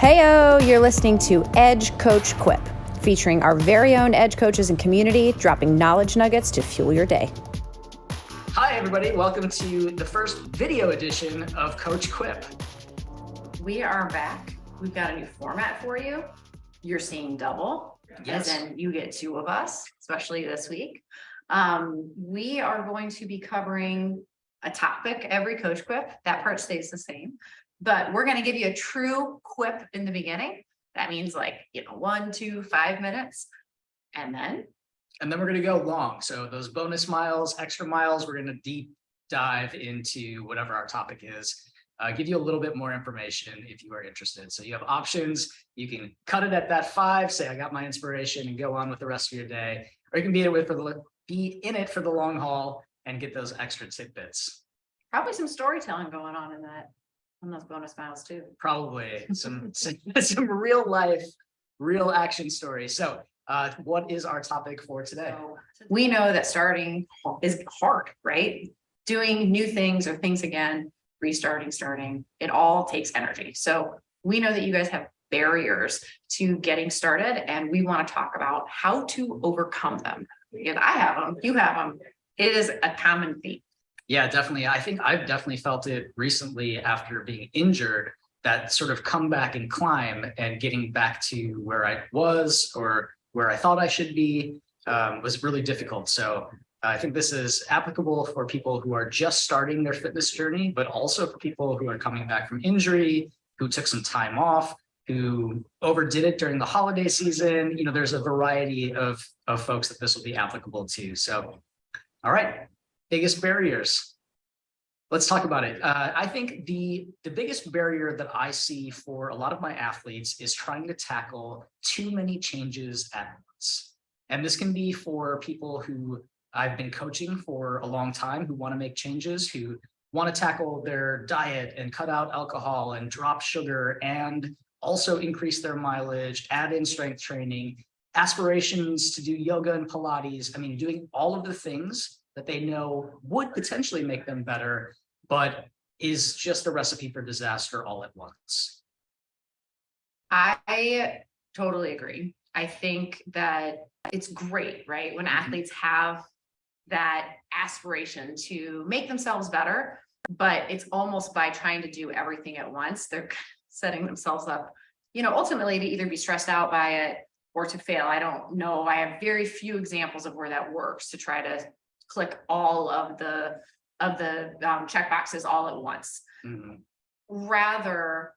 Heyo, you're listening to EDGE Coach Quip, featuring our very own EDGE coaches and community, dropping knowledge nuggets to fuel your day. Hi, everybody. Welcome to the first video edition of Coach Quip. We are back. We've got a new format for you. You're seeing double, Yes. as in you get two of us, especially this week. We are going to be covering a topic every Coach Quip. That part stays the same, but we're going to give you a true quip in the beginning. That means 1, 2, 5 minutes. And then we're going to go long. So those bonus miles, extra miles, we're going to deep dive into whatever our topic is. Give you a little bit more information if you are interested. So you have options. You can cut it at that 5, say, I got my inspiration, and go on with the rest of your day. Or you can be in it for the long haul and get those extra tidbits. probably some storytelling going on on those bonus miles too. Probably some real life, real action stories. So what is our topic for today? So we know that starting is hard, right? Doing new things or things again, restarting, starting, it all takes energy. So we know that you guys have barriers to getting started, and we want to talk about how to overcome them. Because I have them, you have them. It is a common theme. Yeah, definitely. I think I've definitely felt it recently after being injured, that sort of come back and climb and getting back to where I was or where I thought I should be was really difficult. So I think this is applicable for people who are just starting their fitness journey, but also for people who are coming back from injury, who took some time off, who overdid it during the holiday season. There's a variety of folks that this will be applicable to. So, all right, biggest barriers. Let's talk about it. I think the biggest barrier that I see for a lot of my athletes is trying to tackle too many changes at once. And this can be for people who I've been coaching for a long time, who want to make changes, who want to tackle their diet and cut out alcohol and drop sugar and also increase their mileage, add in strength training, aspirations to do yoga and Pilates. I mean, doing all of the things that they know would potentially make them better, but is just a recipe for disaster all at once. I totally agree. I think that it's great, right? When athletes have that aspiration to make themselves better, but it's almost by trying to do everything at once, they're setting themselves up, ultimately to either be stressed out by it or to fail. I don't know. I have very few examples of where that works, to try to click all of the check boxes all at once. Mm-hmm. Rather,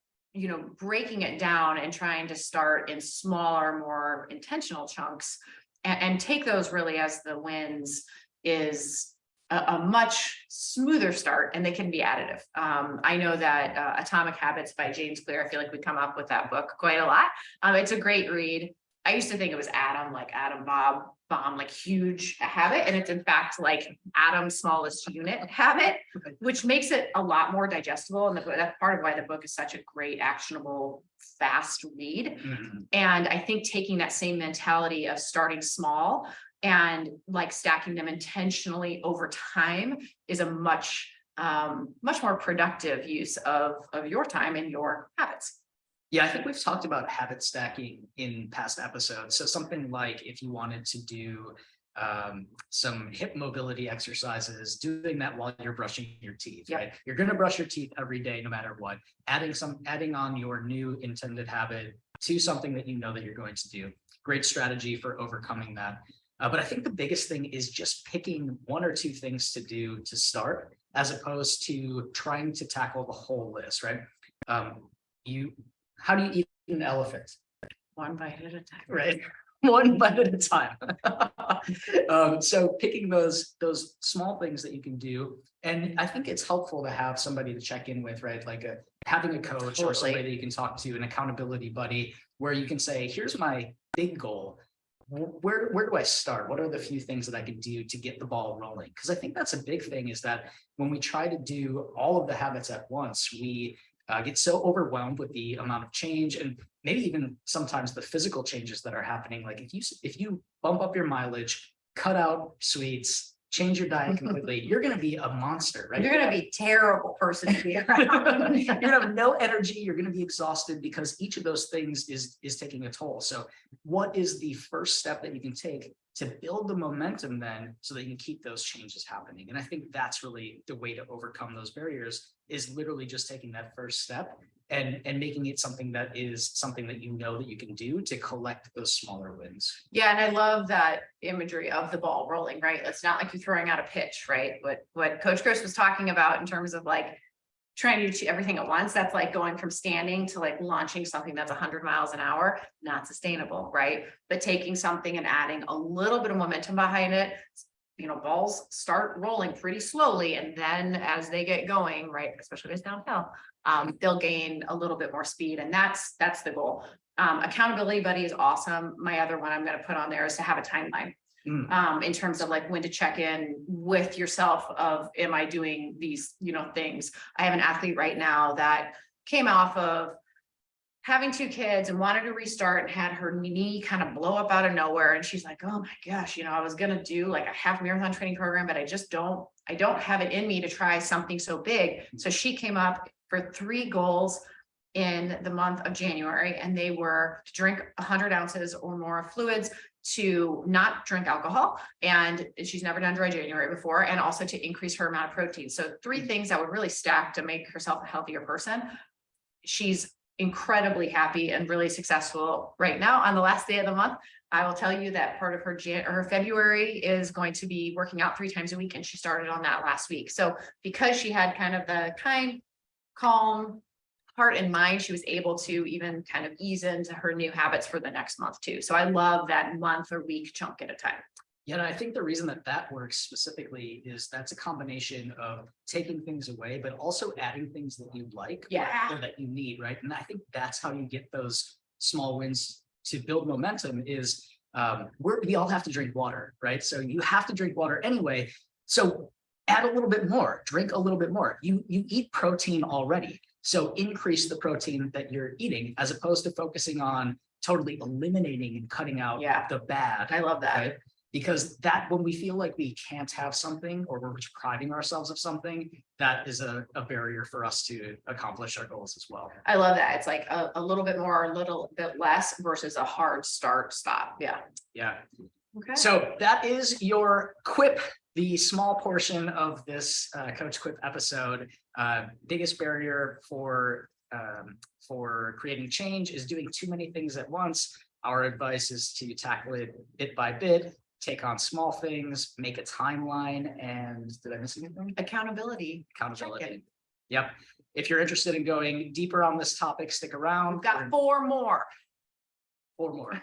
breaking it down and trying to start in smaller, more intentional chunks and take those really as the wins is a much smoother start, and they can be additive. I know that Atomic Habits by James Clear, I feel like we come up with that book quite a lot. It's a great read. I used to think it was Adam, like Adam Bomb, like huge habit. And it's in fact like Adam's smallest unit habit, which makes it a lot more digestible. And that's part of why the book is such a great, actionable, fast read. Mm-hmm. And I think taking that same mentality of starting small and like stacking them intentionally over time is a much more productive use of your time and your habits. Yeah, I think we've talked about habit stacking in past episodes. So something like if you wanted to do some hip mobility exercises, doing that while you're brushing your teeth, Yep. right? You're going to brush your teeth every day, no matter what. Adding on your new intended habit to something that you know that you're going to do. Great strategy for overcoming that. But I think the biggest thing is just picking 1 or 2 things to do to start, as opposed to trying to tackle the whole list, right? How do you eat an elephant? One bite at a time. Right. One bite at a time. So picking those small things that you can do. And I think it's helpful to have somebody to check in with, right? Like having a coach Totally. Or somebody that you can talk to, an accountability buddy, where you can say, here's my big goal. Where do I start? What are the few things that I can do to get the ball rolling? Because I think that's a big thing, is that when we try to do all of the habits at once, we get so overwhelmed with the amount of change, and maybe even sometimes the physical changes that are happening. Like if you bump up your mileage, cut out sweets, change your diet completely. You're going to be a monster, right? You're going to be a terrible person to be around. You're going to have no energy. You're going to be exhausted because each of those things is taking a toll. So what is the first step that you can take to build the momentum then so that you can keep those changes happening? And I think that's really the way to overcome those barriers, is literally just taking that first step and making it something that you know that you can do to collect those smaller wins. Yeah, and I love that imagery of the ball rolling, right? It's not like you're throwing out a pitch, right? What Coach Chris was talking about in terms of like trying to do everything at once, that's like going from standing to like launching something that's 100 miles an hour, not sustainable, right? But taking something and adding a little bit of momentum behind it, balls start rolling pretty slowly. And then as they get going, right, especially if it's downhill, they'll gain a little bit more speed. And that's the goal. Accountability buddy is awesome. My other one I'm going to put on there is to have a timeline. In terms of like when to check in with yourself of, am I doing these, things? I have an athlete right now that came off of having 2 kids and wanted to restart and had her knee kind of blow up out of nowhere. And she's like, oh my gosh, I was going to do like a half marathon training program, but I don't have it in me to try something so big. So she came up for 3 goals in the month of January, and they were to drink 100 ounces or more of fluids, to not drink alcohol, and she's never done dry January before, and also to increase her amount of protein. So 3 things that would really stack to make herself a healthier person. She's incredibly happy and really successful right now. On the last day of the month, I will tell you that part of her February is going to be working out 3 times a week, and she started on that last week. So because she had kind of the calm heart and mind, she was able to even kind of ease into her new habits for the next month too. So I love that month or week chunk at a time. Yeah, and I think the reason that works specifically is that's a combination of taking things away, but also adding things that you like or that you need, right? And I think that's how you get those small wins to build momentum is we all have to drink water, right? So you have to drink water anyway. So add a little bit more, drink a little bit more. You eat protein already. So increase the protein that you're eating, as opposed to focusing on totally eliminating and cutting out the bad. I love that. Right? Because when we feel like we can't have something, or we're depriving ourselves of something, that is a barrier for us to accomplish our goals as well. I love that. It's like a little bit more, a little bit less versus a hard stop. Yeah. Okay. So that is your quip, the small portion of this Coach Quip episode. Biggest barrier for creating change is doing too many things at once. Our advice is to tackle it bit by bit, take on small things, make a timeline, and did I miss anything? Accountability. Yep. If you're interested in going deeper on this topic, stick around. We've got 4 more. 4 more.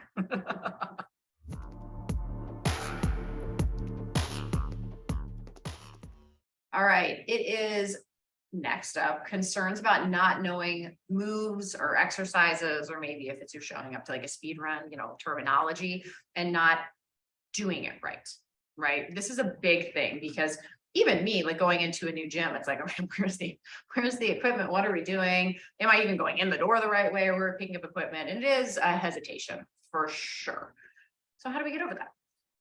All right. It is next up, concerns about not knowing moves or exercises, or maybe if you're showing up to like a speed run, terminology, and not doing it right. This is a big thing, because even me, like going into a new gym, it's like, okay, where's the equipment? What are we doing? Am I even going in the door the right way? Or we're picking up equipment, and it is a hesitation for sure. So how do we get over that?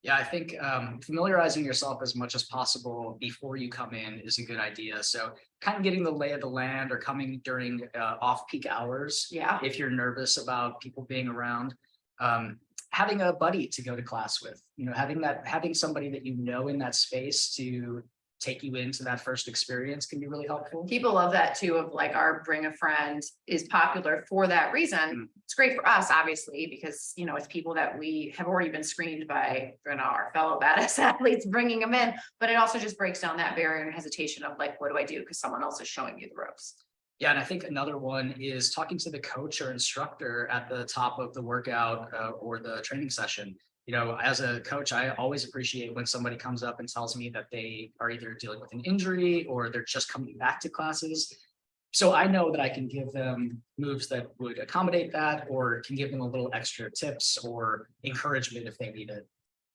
Yeah, I think familiarizing yourself as much as possible before you come in is a good idea. So kind of getting the lay of the land, or coming during off-peak hours. Yeah. If you're nervous about people being around, having a buddy to go to class with, having somebody that in that space to take you into that first experience can be really helpful. People love that too, of like our bring a friend is popular for that reason. It's great for us, obviously, because, it's people that we have already been screened by, our fellow badass athletes, bringing them in, but it also just breaks down that barrier and hesitation of like, what do I do? Because someone else is showing you the ropes. Yeah, and I think another one is talking to the coach or instructor at the top of the workout or the training session. As a coach, I always appreciate when somebody comes up and tells me that they are either dealing with an injury or they're just coming back to classes. So I know that I can give them moves that would accommodate that, or can give them a little extra tips or encouragement if they need it.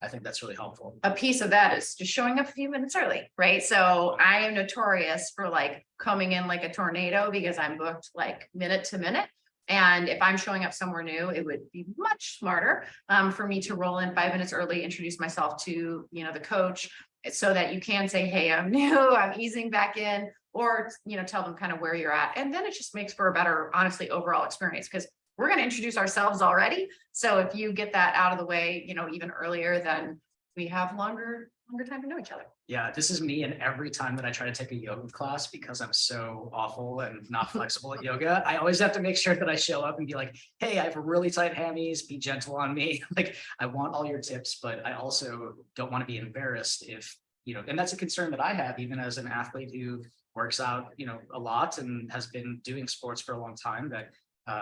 I think that's really helpful. A piece of that is just showing up a few minutes early, right? So I am notorious for like coming in like a tornado, because I'm booked like minute to minute. And if I'm showing up somewhere new, it would be much smarter for me to roll in 5 minutes early, introduce myself to, the coach, so that you can say, hey, I'm new, I'm easing back in, or, tell them kind of where you're at. And then it just makes for a better, honestly, overall experience, because we're going to introduce ourselves already. So if you get that out of the way, even earlier, then we have longer time to know each other. Yeah, this is me. And every time that I try to take a yoga class, because I'm so awful and not flexible at yoga, I always have to make sure that I show up and be like, hey, I have really tight hammies, be gentle on me. Like, I want all your tips, but I also don't want to be embarrassed if, and that's a concern that I have, even as an athlete who works out, a lot and has been doing sports for a long time, that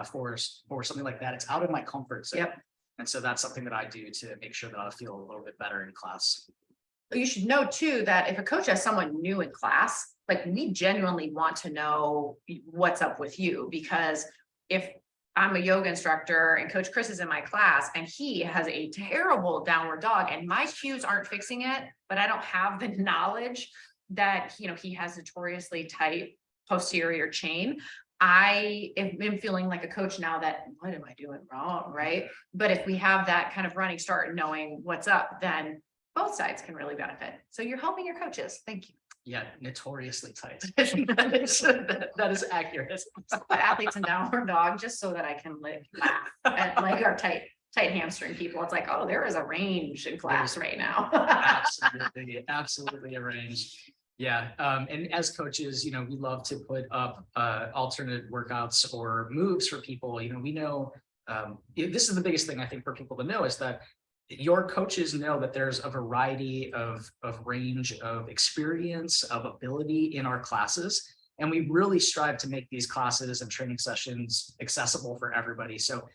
for something like that, it's out of my comfort zone. Yep. And so that's something that I do to make sure that I feel a little bit better in class. You should know too, that if a coach has someone new in class, like, we genuinely want to know what's up with you, because if I'm a yoga instructor and Coach Chris is in my class and he has a terrible downward dog and my cues aren't fixing it, but I don't have the knowledge that, he has notoriously tight posterior chain, I am feeling like a coach now that, what am I doing wrong? Right. But if we have that kind of running start and knowing what's up, then both sides can really benefit. So you're helping your coaches. Thank you. Yeah, notoriously tight. that is accurate. Athletes and downward dog, just so that I can laugh at like our tight hamstring people. It's like, oh, there is a range in class right now. Absolutely a range. Yeah. And as coaches, we love to put up alternate workouts or moves for people. We know this is the biggest thing I think for people to know, is that your coaches know that there's a variety of range of experience, of ability in our classes. And we really strive to make these classes and training sessions accessible for everybody. So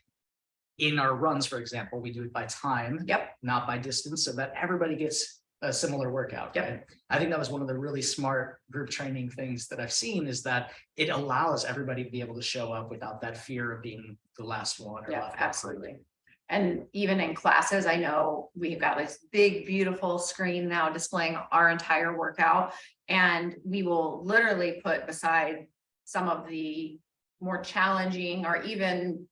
in our runs, for example, we do it by time, not by distance, so that everybody gets a similar workout. Right? I think that was one of the really smart group training things that I've seen, is that it allows everybody to be able to show up without that fear of being the last one. Absolutely. And even in classes, I know we've got this big, beautiful screen now displaying our entire workout, and we will literally put beside some of the more challenging or even,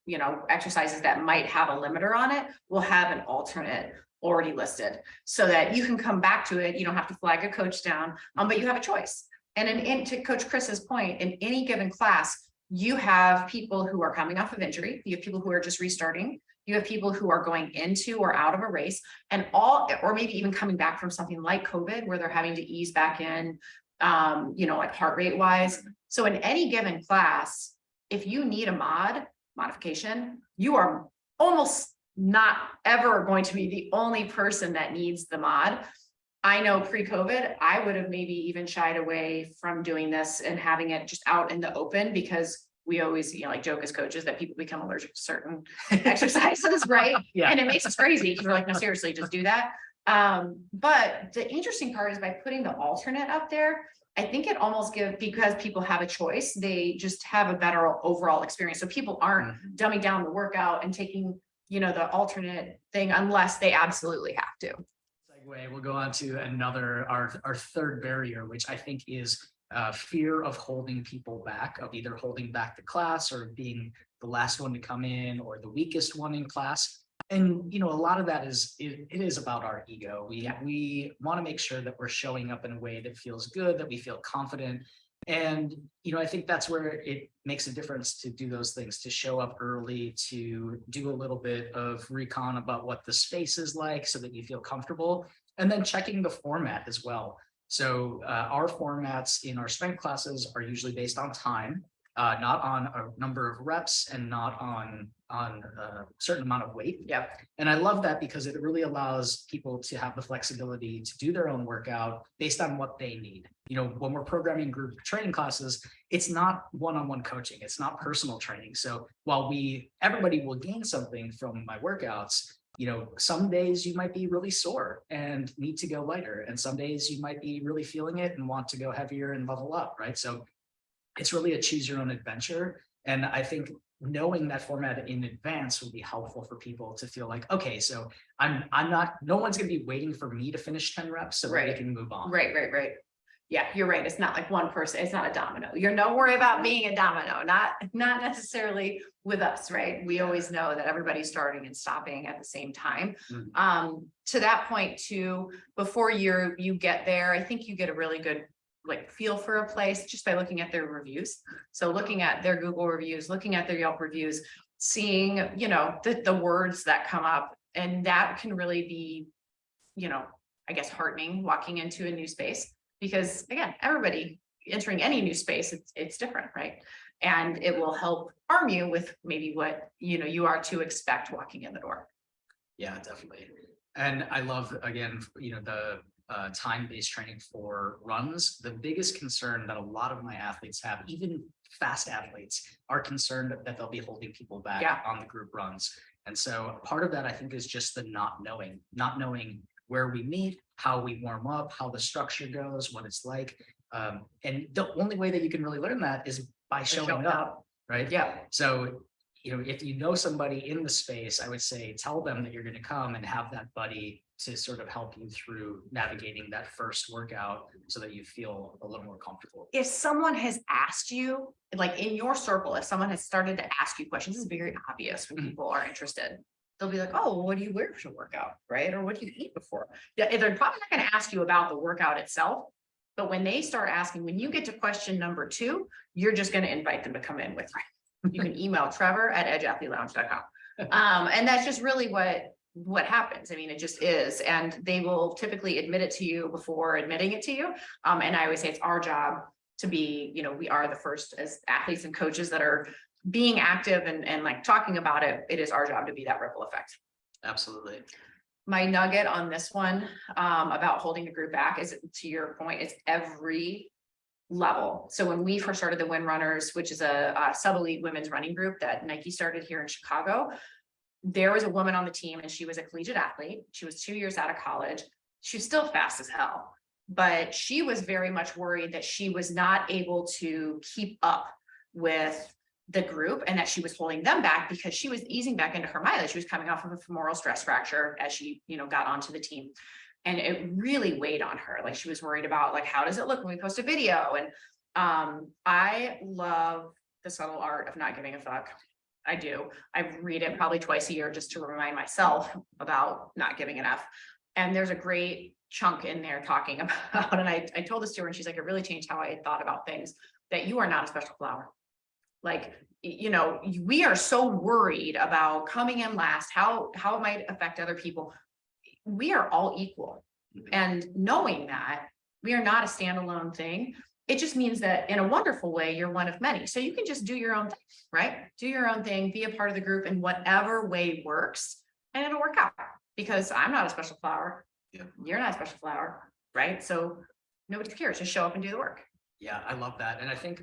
exercises that might have a limiter on it, we'll have an alternate already listed so that you can come back to it. You don't have to flag a coach down, but you have a choice. And to Coach Chris's point, in any given class, you have people who are coming off of injury, you have people who are just restarting, you have people who are going into or out of a race, and or maybe even coming back from something like COVID, where they're having to ease back in, like heart rate wise. So in any given class, if you need a modification, you are almost not ever going to be the only person that needs the mod. I know pre-COVID, I would have maybe even shied away from doing this and having it just out in the open, because we always, joke as coaches that people become allergic to certain exercises, right? And it makes us crazy, because we're like, no, seriously, just do that. But the interesting part is, by putting the alternate up there, I think it almost because people have a choice, they just have a better overall experience. So people aren't dumbing down the workout and taking, the alternate thing unless they absolutely have to. Segue, we'll go on to our third barrier, which I think is fear of holding people back, of either holding back the class or being the last one to come in or the weakest one in class. And, a lot of that it is about our ego. We want to make sure that we're showing up in a way that feels good, that we feel confident. And, I think that's where it makes a difference to do those things, to show up early, to do a little bit of recon about what the space is like so that you feel comfortable, and then checking the format as well. So our formats in our strength classes are usually based on time, not on a number of reps and not on a certain amount of weight. And I love that, because it really allows people to have the flexibility to do their own workout based on what they need. When we're programming group training classes, it's not one-on-one coaching. It's not personal training. So while everybody will gain something from my workouts, some days you might be really sore and need to go lighter. And some days you might be really feeling it and want to go heavier and level up, right? So it's really a choose your own adventure. And I think knowing that format in advance will be helpful for people to feel like, okay, so no one's going to be waiting for me to finish 10 reps so that they can move on. Right. Yeah, you're right. It's not like one person. It's not a domino. Don't worry about being a domino. Not necessarily with us, right? We always know that everybody's starting and stopping at the same time. To that point too, before you get there, I think you get a really good like feel for a place just by looking at their reviews. So looking at their Google reviews, looking at their Yelp reviews, seeing, the words that come up, and that can really be, I guess, heartening walking into a new space. Because again, everybody entering any new space, it's different, right? And it will help arm you with maybe what you are to expect walking in the door. Yeah, definitely. And I love, again, the time-based training for runs. The biggest concern that a lot of my athletes have, even fast athletes, are concerned that they'll be holding people back on the group runs. And so part of that, I think, is just the not knowing where we meet, how we warm up, how the structure goes, what it's like. And the only way that you can really learn that is by showing up, right? Yeah. So, if you know somebody in the space, I would say tell them that you're going to come and have that buddy to sort of help you through navigating that first workout so that you feel a little more comfortable. If someone has asked you, like in your circle, if someone has started to ask you questions, this is very obvious when people are interested. They'll be like, oh, well, what do you wear for a workout, right? Or what do you eat before? Yeah, they're probably not going to ask you about the workout itself. But when they start asking, when you get to question number 2, you're just going to invite them to come in with you. You can email Trevor@edgeathletelounge.com. And that's just really what happens. I mean, it just is. And they will typically admit it to you before admitting it to you. And I always say it's our job to be, we are the first as athletes and coaches that are being active and like talking about it. It is our job to be that ripple effect. Absolutely. My nugget on this one about holding the group back is, to your point, it's every level. So when we first started the Win Runners, which is a sub-elite women's running group that Nike started here in Chicago, there was a woman on the team and she was a collegiate athlete. She was 2 years out of college. She was still fast as hell, but she was very much worried that she was not able to keep up with the group and that she was holding them back because she was easing back into her mileage. She was coming off of a femoral stress fracture as she, got onto the team. And it really weighed on her. Like she was worried about like, how does it look when we post a video? And I love the subtle art of not giving a fuck. I do. I read it probably twice a year just to remind myself about not giving an F. And there's a great chunk in there talking about, and I told this to her and she's like, it really changed how I thought about things, that you are not a special flower. Like, we are so worried about coming in last, how it might affect other people. We are all equal. And knowing that we are not a standalone thing, it just means that in a wonderful way, you're one of many. So you can just do your own thing, right? Do your own thing, be a part of the group in whatever way works, and it'll work out. Because I'm not a special flower. Yeah. You're not a special flower, right? So nobody cares. Just show up and do the work. Yeah, I love that. And I think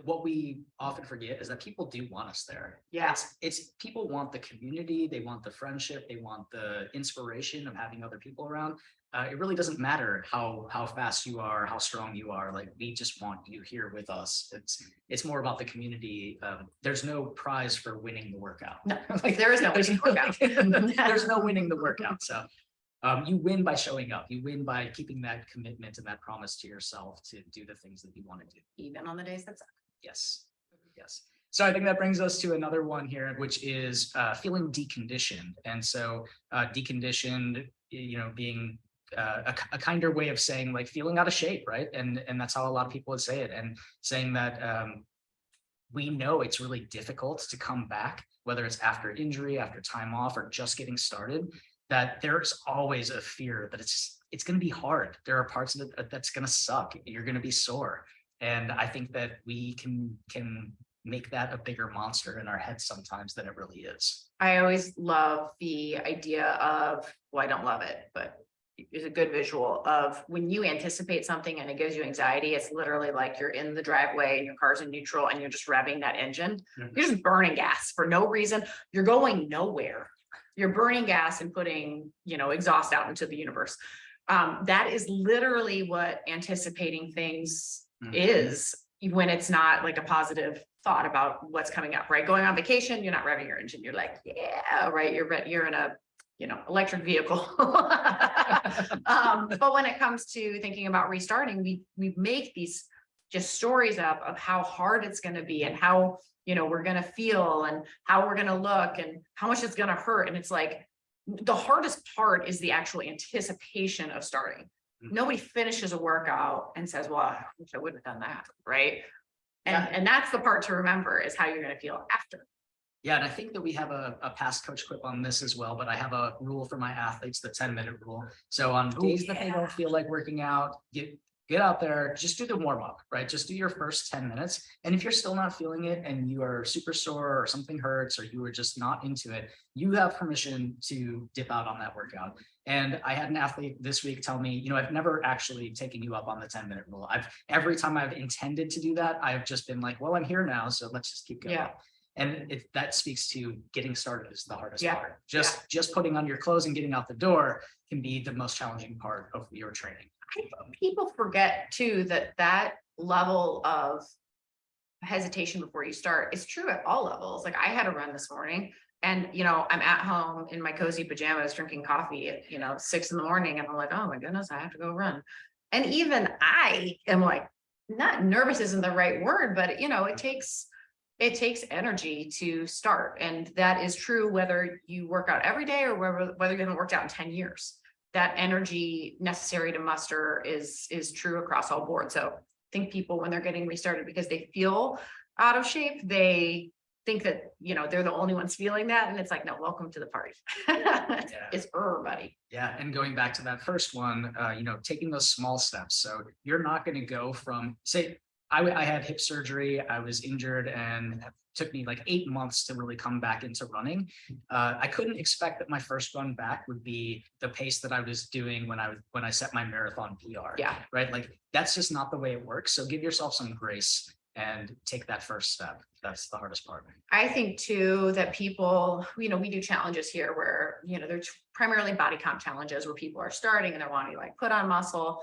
what we often forget is that people do want us there. Yeah. It's people want the community, they want the friendship, they want the inspiration of having other people around. It really doesn't matter how fast you are, how strong you are. Like, we just want you here with us. It's more about the community. There's no prize for winning the workout. No, like there is no winning the workout. There's no winning the workout. So you win by showing up. You win by keeping that commitment and that promise to yourself to do the things that you want to do. Even on the days that suck. Yes. Yes. So I think that brings us to another one here, which is feeling deconditioned. And so deconditioned, being a kinder way of saying like feeling out of shape, right? And that's how a lot of people would say it. And saying that we know it's really difficult to come back, whether it's after injury, after time off, or just getting started, that there's always a fear that it's going to be hard. There are parts of it that's going to suck. You're going to be sore. And I think that we can make that a bigger monster in our heads sometimes than it really is. I always love the idea of, well, I don't love it, but it's a good visual of when you anticipate something and it gives you anxiety. It's literally like you're in the driveway and your car's in neutral and you're just revving that engine. Mm-hmm. You're just burning gas for no reason. You're going nowhere. You're burning gas and putting, exhaust out into the universe. That is literally what anticipating things is when it's not like a positive thought about what's coming up, right? Going on vacation, you're not revving your engine. You're like, yeah, right. You're in a, electric vehicle. But when it comes to thinking about restarting, we make these just stories up of how hard it's going to be and how, we're going to feel and how we're going to look and how much it's going to hurt. And it's like, the hardest part is the actual anticipation of starting. Nobody finishes a workout and says, well, I wish I wouldn't have done that. Right. And that's the part to remember, is how you're going to feel after. Yeah, and I think that we have a past Coach Quip on this as well, but I have a rule for my athletes, the 10-minute rule. So on days that they don't feel like working out, get out there, just do the warm up, right? Just do your first 10 minutes. And if you're still not feeling it and you are super sore or something hurts or you are just not into it, you have permission to dip out on that workout. And I had an athlete this week tell me, I've never actually taken you up on the 10-minute rule. Every time I've intended to do that, I've just been like, well, I'm here now, so let's just keep going. Yeah. And that speaks to getting started is the hardest part. Just putting on your clothes and getting out the door can be the most challenging part of your training. I think people forget too that level of hesitation before you start is true at all levels. Like I had a run this morning and, I'm at home in my cozy pajamas drinking coffee at, 6 a.m. and I'm like, oh my goodness, I have to go run. And even I am like, not nervous isn't the right word, but it takes energy to start. And that is true whether you work out every day or whether you haven't worked out in 10 years. That energy necessary to muster is true across all boards. So I think people, when they're getting restarted because they feel out of shape, they think that, they're the only ones feeling that. And it's like, no, welcome to the party. It's everybody. Yeah. And going back to that first one, taking those small steps. So you're not going to go from, say, I had hip surgery. I was injured and it took me like 8 months to really come back into running. I couldn't expect that my first run back would be the pace that I was doing when I set my marathon PR. Yeah. Right. Like that's just not the way it works. So give yourself some grace and take that first step. That's the hardest part. I think too that people, we do challenges here where, they're primarily body comp challenges where people are starting and they're wanting to like put on muscle,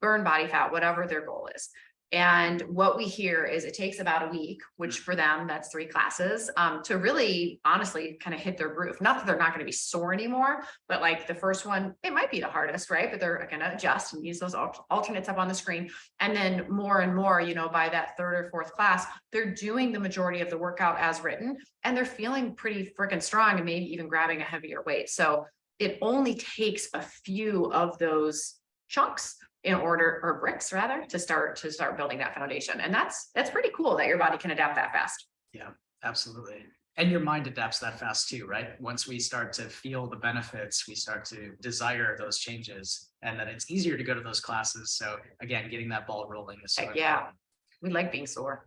burn body fat, whatever their goal is. And what we hear is it takes about a week, which for them, that's 3 classes, to really honestly kind of hit their groove. Not that they're not going to be sore anymore, but like the first one, it might be the hardest, right? But they're going to adjust and use those alternates up on the screen. And then more and more, by that 3rd or 4th class, they're doing the majority of the workout as written, and they're feeling pretty freaking strong and maybe even grabbing a heavier weight. So it only takes a few of those chunks or bricks rather, to start building that foundation. And that's pretty cool that your body can adapt that fast. Yeah, absolutely. And your mind adapts that fast too, right? Once we start to feel the benefits, we start to desire those changes, and then it's easier to go to those classes. So again, getting that ball rolling is so important. We like being sore.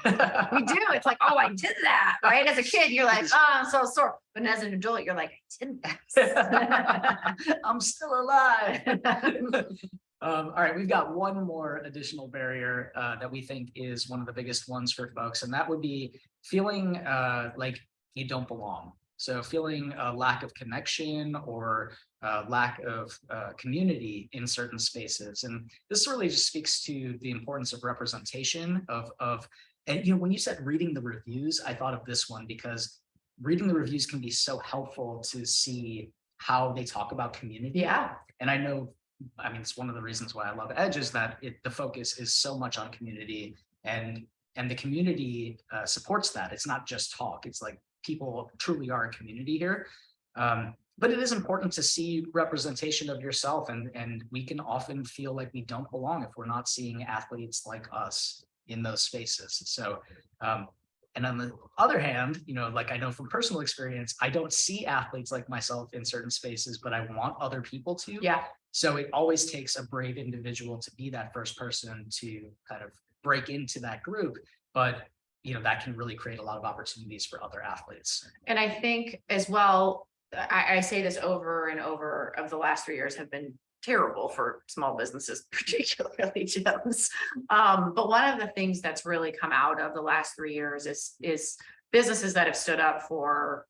We do. It's like, oh, I did that. Right. As a kid, you're like, oh, I'm so sore. But as an adult, you're like, I did that. I'm still alive. All right, we've got one more additional barrier that we think is one of the biggest ones for folks, and that would be feeling like you don't belong. So feeling a lack of connection or lack of community in certain spaces. And this really just speaks to the importance of representation and when you said reading the reviews, I thought of this one because reading the reviews can be so helpful to see how they talk about community. Yeah. And it's one of the reasons why I love EDGE is that the focus is so much on community, and the community supports that. It's not just talk. It's like people truly are a community here. But it is important to see representation of yourself, and we can often feel like we don't belong if we're not seeing athletes like us in those spaces. So, and on the other hand, like I know from personal experience, I don't see athletes like myself in certain spaces, but I want other people to. Yeah. So it always takes a brave individual to be that first person to kind of break into that group. But, that can really create a lot of opportunities for other athletes. And I think as well, I say this over and over, of the last 3 years have been terrible for small businesses, particularly gyms. But one of the things that's really come out of the last 3 years is businesses that have stood up for,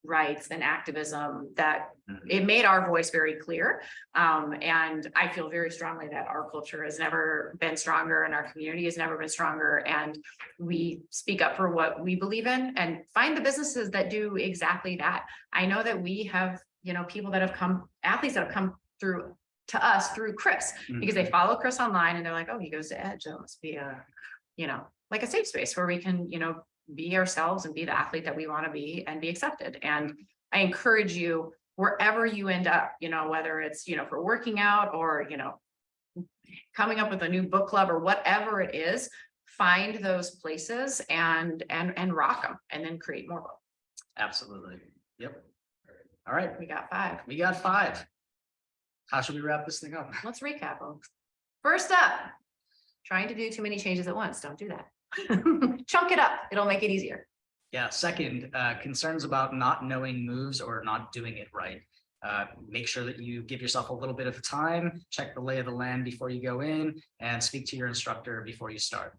rights and activism, that it made our voice very clear. And I feel very strongly that our culture has never been stronger and our community has never been stronger. And we speak up for what we believe in and find the businesses that do exactly that. I know that we have, people that have come, athletes that have come through to us through Chris, because they follow Chris online and they're like, oh, he goes to EDGE. That must be like a safe space where we can, be ourselves and be the athlete that we want to be and be accepted. And I encourage you, wherever you end up, whether it's, for working out or, coming up with a new book club or whatever it is, find those places and rock them, and then create more of them. Absolutely. Yep. All right. We got 5. How should we wrap this thing up? Let's recap them. First up, trying to do too many changes at once. Don't do that. Chunk it up. It'll make it easier. Yeah. Second, concerns about not knowing moves or not doing it right. Make sure that you give yourself a little bit of time, check the lay of the land before you go in, and speak to your instructor before you start.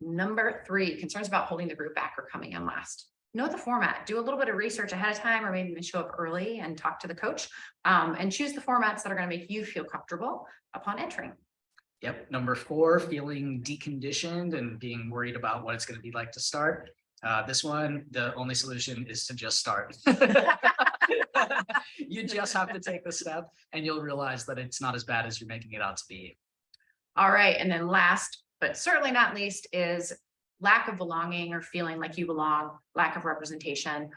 Number 3, concerns about holding the group back or coming in last. Know the format. Do a little bit of research ahead of time, or maybe even show up early and talk to the coach, and choose the formats that are going to make you feel comfortable upon entering. Yep. Number 4, feeling deconditioned and being worried about what it's going to be like to start. This one, the only solution is to just start. You just have to take the step and you'll realize that it's not as bad as you're making it out to be. All right. And then last, but certainly not least, is lack of belonging or feeling like you belong, lack of representation.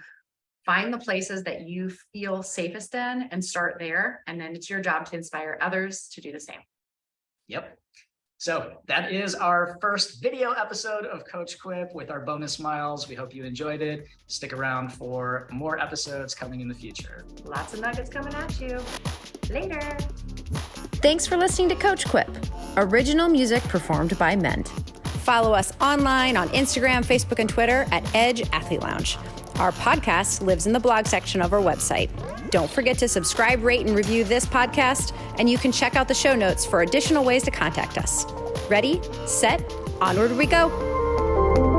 Find the places that you feel safest in and start there. And then it's your job to inspire others to do the same. Yep. So that is our first video episode of Coach Quip with our bonus miles. We hope you enjoyed it. Stick around for more episodes coming in the future. Lots of nuggets coming at you. Later. Thanks for listening to Coach Quip. Original music performed by Ment. Follow us online on Instagram, Facebook, and Twitter at EDGE Athlete Lounge. Our podcast lives in the blog section of our website. Don't forget to subscribe, rate, and review this podcast, and you can check out the show notes for additional ways to contact us. Ready, set, onward we go.